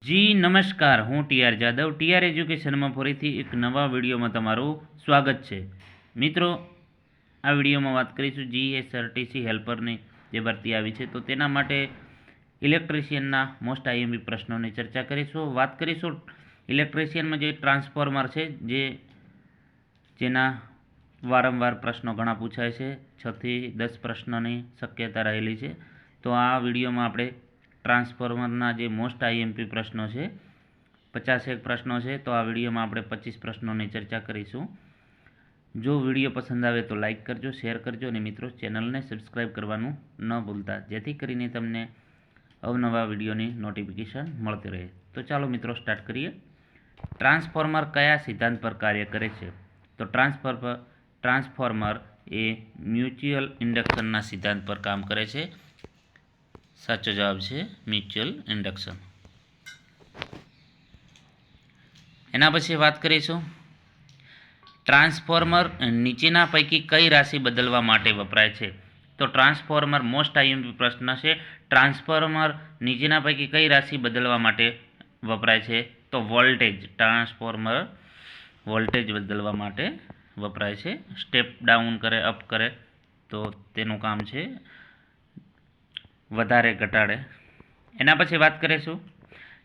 જી નમસ્કાર, હું TR Jadav TR એજ્યુકેશનમાં ફરીથી એક નવા વિડીયોમાં તમારું સ્વાગત છે. મિત્રો, આ વિડીયોમાં વાત કરીશું જીએસઆરટીસી હેલ્પરની જે ભરતી આવી છે તો તેના માટે ઇલેક્ટ્રિશિયનના મોસ્ટ આઈએમપી પ્રશ્નોની ચર્ચા કરીશું. વાત કરીશું ઇલેક્ટ્રિશિયનમાં જે ટ્રાન્સફોર્મર છે જેના વારંવાર પ્રશ્નો ઘણા પૂછાય છે. 6 થી 10 પ્રશ્નોની શક્યતા રહેલી છે. તો આ વિડીયોમાં આપણે ટ્રાન્સફોર્મરના જે મોસ્ટ આઈએમપી પ્રશ્નો છે 51 પ્રશ્નો છે, તો આ વિડીયોમાં આપણે 25 પ્રશ્નોની ચર્ચા કરીશું. જો વિડીયો પસંદ આવે તો લાઇક કરજો, શેર કરજો અને મિત્રો ચેનલને સબસ્ક્રાઈબ કરવાનું ન ભૂલતા, જેથી કરીને તમને અવનવા વિડીયોની નોટિફિકેશન મળતી રહે. તો ચાલો મિત્રો સ્ટાર્ટ કરીએ. ટ્રાન્સફોર્મર કયા સિદ્ધાંત પર કાર્ય કરે છે? તો ટ્રાન્સફોર્મર એ મ્યુચ્યુઅલ ઇન્ડક્શનના સિદ્ધાંત પર કામ કરે છે. સાચો જવાબ છે મ્યુચ્યુઅલ ઇન્ડક્શન. એના પછી વાત કરીશું ટ્રાન્સફોર્મર નીચેના પૈકી કઈ રાશિ બદલવા માટે વપરાય છે? તો ટ્રાન્સફોર્મર મોસ્ટ આઈએમપી પ્રશ્ન છે. ટ્રાન્સફોર્મર નીચેના પૈકી કઈ રાશિ બદલવા માટે વપરાય છે? તો વોલ્ટેજ. ટ્રાન્સફોર્મર વોલ્ટેજ બદલવા માટે વપરાય છે. સ્ટેપ ડાઉન કરે, અપ કરે તો તેનું કામ છે વધારે ઘટાડે. એના પછી વાત કરીશું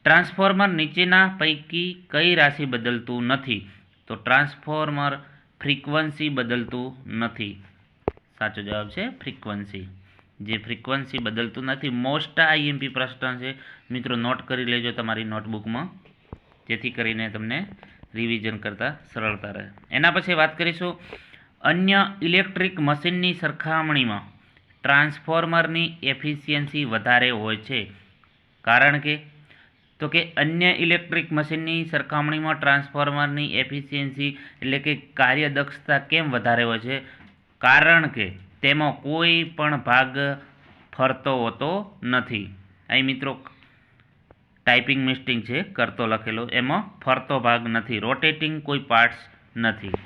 ટ્રાન્સફોર્મર નીચેના પૈકી કઈ રાશિ બદલતું નથી? તો ટ્રાન્સફોર્મર ફ્રીક્વન્સી બદલતું નથી. સાચો જવાબ છે ફ્રીક્વન્સી. જે ફ્રીક્વન્સી બદલતું નથી. મોસ્ટ આઈએમપી પ્રશ્ન છે મિત્રો, નોટ કરી લેજો તમારી નોટબુકમાં, જેથી કરીને તમને રિવિઝન કરતાં સરળતા રહે. એના પછી વાત કરીશું અન્ય ઇલેક્ટ્રિક મશીનની સરખામણીમાં ટ્રાન્સફોર્મરની એફિશિયન્સી વધારે હોય છે. કારણ કે અન્ય ઇલેક્ટ્રિક મશીનની સરખામણીમાં ટ્રાન્સફોર્મરની એફિશિયન્સી એટલે કે કાર્યદક્ષતા કેમ વધારે હોય છે? કારણ કે તેમાં કોઈ પણ ભાગ ફરતો હોતો નથી. અહીં મિત્રો ટાઈપિંગ મિસ્ટેક છે, કરતો લખેલો, એમાં ફરતો ભાગ નથી, રોટેટિંગ કોઈ પાર્ટ્સ નથી.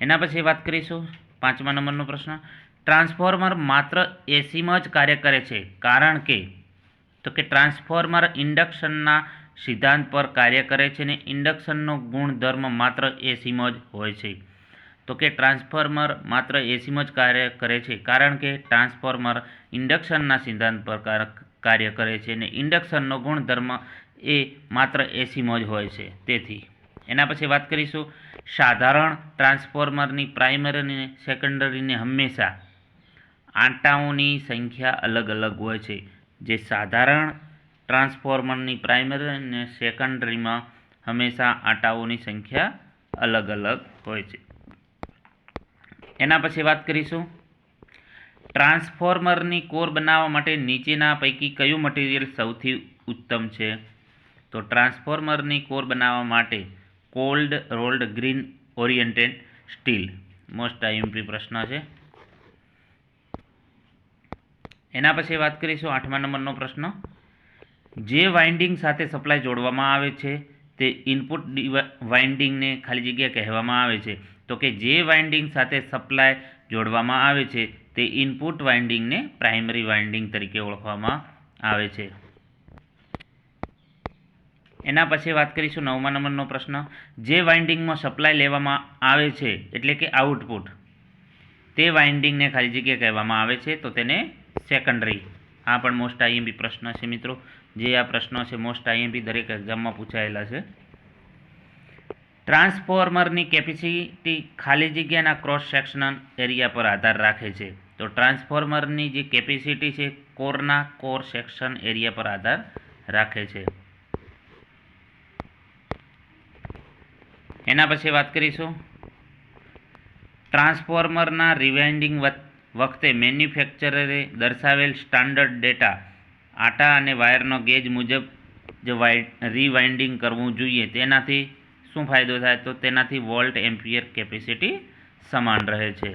એના પછી વાત કરીશું 5મા નંબરનો પ્રશ્ન ટ્રાન્સફોર્મર માત્ર એસીમાં જ કાર્ય કરે છે. કારણ કે ટ્રાન્સફોર્મર ઇન્ડક્શનના સિદ્ધાંત પર કાર્ય કરે છે અને ઇન્ડક્શનનો ગુણધર્મ માત્ર એસીમાં જ હોય છે. ટ્રાન્સફોર્મર માત્ર એસીમાં જ કાર્ય કરે છે કારણ કે ટ્રાન્સફોર્મર ઇન્ડક્શનના સિદ્ધાંત પર કાર્ય કરે છે અને ઇન્ડક્શનનો ગુણધર્મ એ માત્ર એસીમાં જ હોય છે. તેથી એના પછી વાત કરીશું સાધારણ ટ્રાન્સફોર્મરની પ્રાઇમરી અને સેકન્ડરીને હંમેશા આંટાઓની સંખ્યા અલગ અલગ હોય છે. જે સાધારણ ટ્રાન્સફોર્મરની પ્રાઇમરી અને સેકન્ડરીમાં હંમેશા આંટાઓની સંખ્યા અલગ અલગ હોય છે. એના પછી વાત કરીશું ટ્રાન્સફોર્મરની કોર બનાવવા માટે નીચેના પૈકી કયું મટીરિયલ સૌથી ઉત્તમ છે? તો ટ્રાન્સફોર્મરની કોર બનાવવા માટે cold rolled green oriented steel. Most IMP પ્રશ્ન છે. એના પછી વાત કરીશું 8મા નંબરનો પ્રશ્ન જે વાઇન્ડિંગ સાથે સપ્લાય જોડવામાં આવે છે તે ઇનપુટ વાઇન્ડિંગને ખાલી જગ્યા કહેવામાં આવે છે. જે વાઇન્ડિંગ સાથે સપ્લાય જોડવામાં આવે છે તે ઇનપુટ વાઇન્ડિંગને પ્રાઇમરી વાઇન્ડિંગ તરીકે ઓળખવામાં આવે છે. એના પછી વાત કરીશું 9મા નંબરનો પ્રશ્ન જે વાઇન્ડિંગમાં સપ્લાય લેવામાં આવે છે એટલે કે આઉટપુટ, તે વાઇન્ડિંગને ખાલી જગ્યા કહેવામાં આવે છે તો તેને સેકન્ડરી. આ પણ મોસ્ટ આઈએમપી પ્રશ્ન છે મિત્રો. જે આ પ્રશ્નો છે મોસ્ટ આઈએમપી દરેક એક્ઝામમાં પૂછાયેલા છે. ટ્રાન્સફોર્મરની કેપેસિટી ખાલી જગ્યાના ક્રોસ સેક્શનલ એરિયા પર આધાર રાખે છે. તો ટ્રાન્સફોર્મરની જે કેપેસિટી છે કોરના કોર સેક્શન એરિયા પર આધાર રાખે છે. એના પછી વાત કરીશું ટ્રાન્સફોર્મરના રિવાઇન્ડિંગ વખતે મેન્યુફેક્ચરરે દર્શાવેલ સ્ટાન્ડર્ડ ડેટા આટા અને વાયરનો ગેજ મુજબ જે રીવાઇન્ડિંગ કરવું જોઈએ. તેનાથી શું ફાયદો થાય? તો તેનાથી વોલ્ટ એમ્પિયર કેપેસિટી સમાન રહે છે.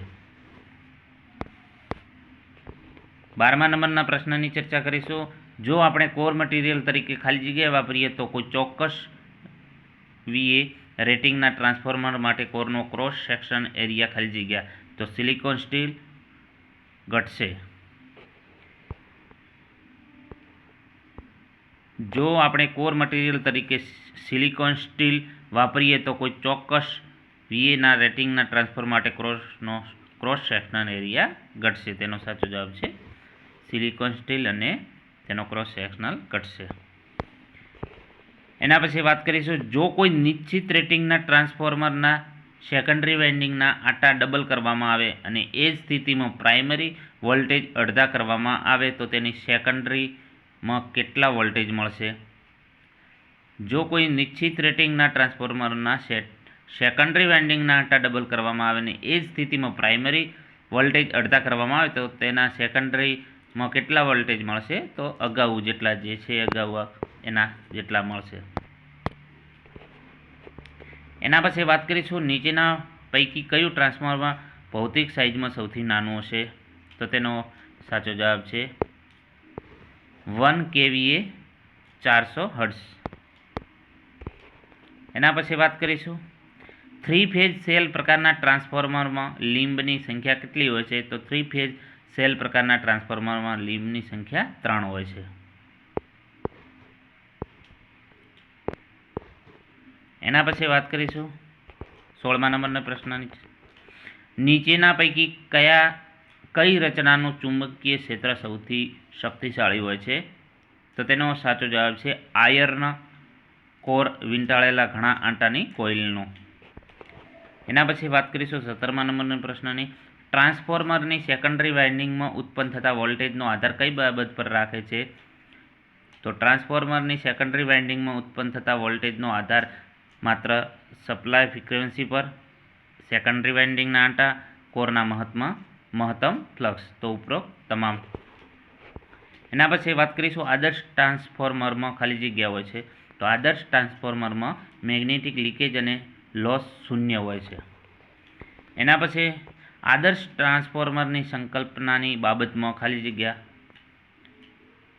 12મા નંબરના પ્રશ્નની ચર્ચા કરીશું જો આપણે કોર મટીરિયલ તરીકે ખાલી જગ્યા વાપરીએ તો કોઈ ચોક્કસ VA રેટિંગના ટ્રાન્સફોર્મર માટે કોરનો ક્રોસ સેક્શન એરિયા ખાલી જગ્યા તો સિલિકોન સ્ટીલ ઘટશે. જો આપણે કોર મટીરિયલ તરીકે સિલિકોન સ્ટીલ વાપરીએ તો કોઈ ચોક્કસ VA રેટિંગના ટ્રાન્સફર માટે ક્રોસ સેક્શનલ એરિયા ઘટશે. તેનો સાચો જવાબ છે સિલિકોન સ્ટીલ અને તેનો ક્રોસ સેક્શનલ ઘટશે. એના પછી વાત કરીશું, જો કોઈ નિશ્ચિત રેટિંગના ટ્રાન્સફોર્મરના સેકન્ડરી વાઇન્ડિંગના આટા ડબલ કરવામાં આવે અને એ જ સ્થિતિમાં પ્રાઇમરી વોલ્ટેજ અડધા કરવામાં આવે તો તેની સેકન્ડરીમાં કેટલા વોલ્ટેજ મળશે? જો કોઈ નિશ્ચિત રેટિંગના ટ્રાન્સફોર્મરના સેકન્ડરી વાઇન્ડિંગના આટા ડબલ કરવામાં આવે અને એ જ સ્થિતિમાં પ્રાઇમરી વોલ્ટેજ અડધા કરવામાં આવે તો તેના સેકન્ડરીમાં કેટલા વોલ્ટેજ મળશે? તો અગાઉ જેટલા જે છે અગાઉ એના જેટલા મળશે. એના પછી વાત કરીશું, નીચેના પૈકી કયું ટ્રાન્સફોર્મર ભૌતિક સાઇઝમાં સૌથી નાનું હશે? તો તેનો સાચો જવાબ છે 1 kVA 400 હર્ટ્ઝ. એના પછી વાત કરીશું, 3 ફેઝ સેલ પ્રકારના ટ્રાન્સફોર્મરમાં લીંબની સંખ્યા કેટલી હોય છે? તો 3 ફેઝ સેલ પ્રકારના ટ્રાન્સફોર્મરમાં લીંબની સંખ્યા 3 હોય છે. એના પછી વાત કરીશું 16મા નંબરના પ્રશ્નની, નીચેના પૈકી કઈ રચનાનું ચુંબકીય ક્ષેત્ર સૌથી શક્તિશાળી હોય છે? તો તેનો સાચો જવાબ છે આયર્ન કોર વીંટાળેલા ઘણા આંટાની કોઇલનો. એના પછી વાત કરીશું 17મા નંબરના પ્રશ્નની, ટ્રાન્સફોર્મરની સેકન્ડરી વાઇન્ડિંગમાં ઉત્પન્ન થતા વોલ્ટેજનો આધાર કઈ બાબત પર રાખે છે? તો ટ્રાન્સફોર્મરની સેકન્ડરી વાઇન્ડિંગમાં ઉત્પન્ન થતા વોલ્ટેજનો આધાર માત્ર સપ્લાય ફ્રીક્વન્સી પર, સેકન્ડરી વાઇન્ડિંગના આંટા, કોરના મહત્તમ ફ્લક્સ. તો ઉપરોક્ત તમામ. એના પછી વાત કરીશું, આદર્શ ટ્રાન્સફોર્મરમાં ખાલી જગ્યા હોય છે. તો આદર્શ ટ્રાન્સફોર્મરમાં મેગ્નેટિક લીકેજ અને લોસ શૂન્ય હોય છે. એના પછી આદર્શ ટ્રાન્સફોર્મરની સંકલ્પનાની બાબતમાં ખાલી જગ્યા,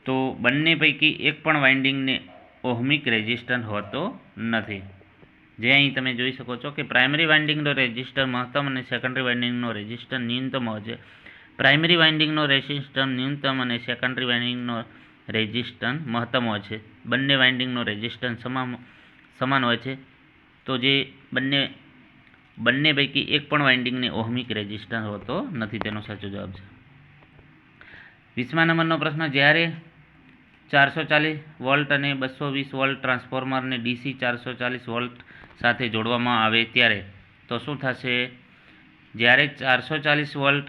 તો બંને પૈકી એક પણ વાઇન્ડિંગને ઓહમિક રેઝિસ્ટન્સ હોતો નથી. જે અહીં તમે જોઈ શકો છો કે પ્રાઇમરી વાઇન્ડિંગનો રેઝિસ્ટન્સ મહત્તમ અને સેકન્ડરી વાઇન્ડિંગનો રેઝિસ્ટન્સ ન્યૂનતમ હોય છે. પ્રાઇમરી વાઇન્ડિંગનો રેઝિસ્ટન્સ ન્યૂનતમ અને સેકન્ડરી વાઇન્ડિંગનો રેઝિસ્ટન્સ મહત્તમ હોય છે. બંને વાઇન્ડિંગનો રેઝિસ્ટન્સ સમાન હોય છે. તો જે બંને પૈકી એક પણ વાઇન્ડિંગને ઓહમિક રેઝિસ્ટન્સ હોતો નથી. તેનો સાચો જવાબ છે. 20મા નંબરનો પ્રશ્ન, જ્યારે 440 વોલ્ટ અને 220 વોલ્ટ ટ્રાન્સફોર્મરને DC 440 વોલ્ટ સાથે જોડવામાં આવે ત્યારે તો શું થશે? જ્યારે 440 વોલ્ટ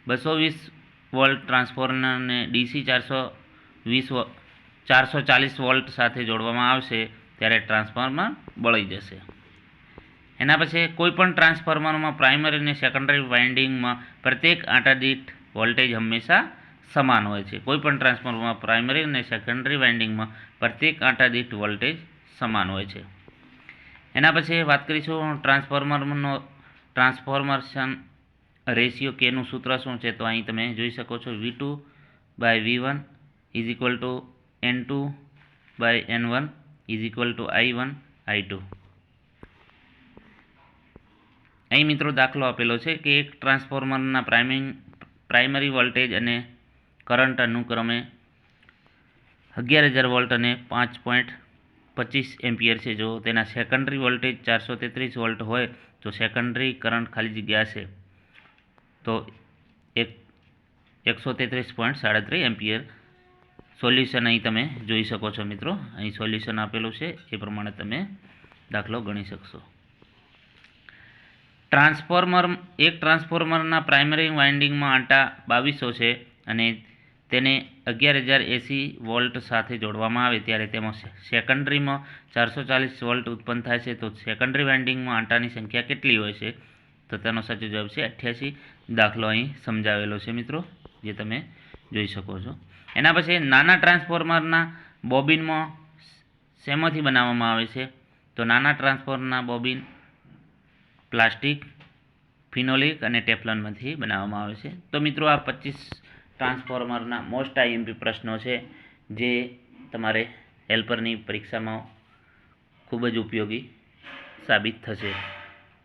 220 વોલ્ટ ટ્રાન્સફોર્મરને DC 440 વોલ્ટ સાથે જોડવામાં આવશે ત્યારે ટ્રાન્સફોર્મર બળી જશે. એના પછી કોઈપણ ટ્રાન્સફોર્મરમાં પ્રાઇમરી અને સેકન્ડરી વાઇન્ડિંગમાં પ્રત્યેક આંટા દીઠ વોલ્ટેજ હંમેશા સમાન હોય છે. કોઈપણ ટ્રાન્સફોર્મરમાં પ્રાઇમરી અને સેકન્ડરી વાઇન્ડિંગમાં પ્રત્યેક આંટા દીઠ વોલ્ટેજ સમાન હોય છે. એના પછી વાત કરીશું ટ્રાન્સફોર્મેશન રેશિયો કેનું સૂત્ર શું છે? તો અહીં તમે જોઈ શકો છો V2/V1 N2/N1 I1/I2. અહીં મિત્રો દાખલો આપેલો છે કે એક ટ્રાન્સફોર્મરના પ્રાઇમરી વોલ્ટેજ અને કરંટ અનુક્રમે 11,000 વોલ્ટ અને 5.25 એમ્પિયર છે. જો તેના સેકન્ડરી વોલ્ટેજ 433 વોલ્ટ હોય તો સેકન્ડરી કરંટ ખાલી જગ્યા હશે તો 133.37 એમ્પિયર. સોલ્યુશન અહીં તમે જોઈ શકો છો મિત્રો. અહીં સોલ્યુશન આપેલું છે, એ પ્રમાણે તમે દાખલો ગણી શકશો. એક ટ્રાન્સફોર્મરના પ્રાઇમરી વાઇન્ડિંગમાં આંટા 2200 છે અને તેને 11,000 AC વોલ્ટ સાથે જોડવામાં આવે ત્યારે તેમાં સેકન્ડરીમાં 440 વોલ્ટ ઉત્પન્ન થાય છે. તો સેકન્ડરી વાઇન્ડિંગમાં આંટાની સંખ્યા કેટલી હોય છે? તો તેનો સાચો જવાબ છે 88. દાખલો અહીં સમજાવેલો છે મિત્રો, જે તમે જોઈ શકો છો. એના પછી નાના ટ્રાન્સફોર્મરના બોબિનમાં શેમાંથી બનાવવામાં આવે છે? તો નાના ટ્રાન્સફોર્મરના બોબિન પ્લાસ્ટિક, ફિનોલિક અને ટેફલોનમાંથી બનાવવામાં આવે છે. તો મિત્રો આ 25 ટ્રાન્સફોર્મરના મોસ્ટ IMP પ્રશ્નો છે જે તમારે હેલ્પરની પરીક્ષામાં ખૂબ જ ઉપયોગી સાબિત થશે.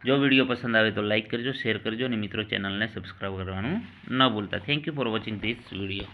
જો વિડીયો પસંદ આવે તો લાઇક કરજો, શેર કરજો અને મિત્રો ચેનલને સબસ્ક્રાઈબ કરવાનું ન ભૂલતા. Thank you for watching this video.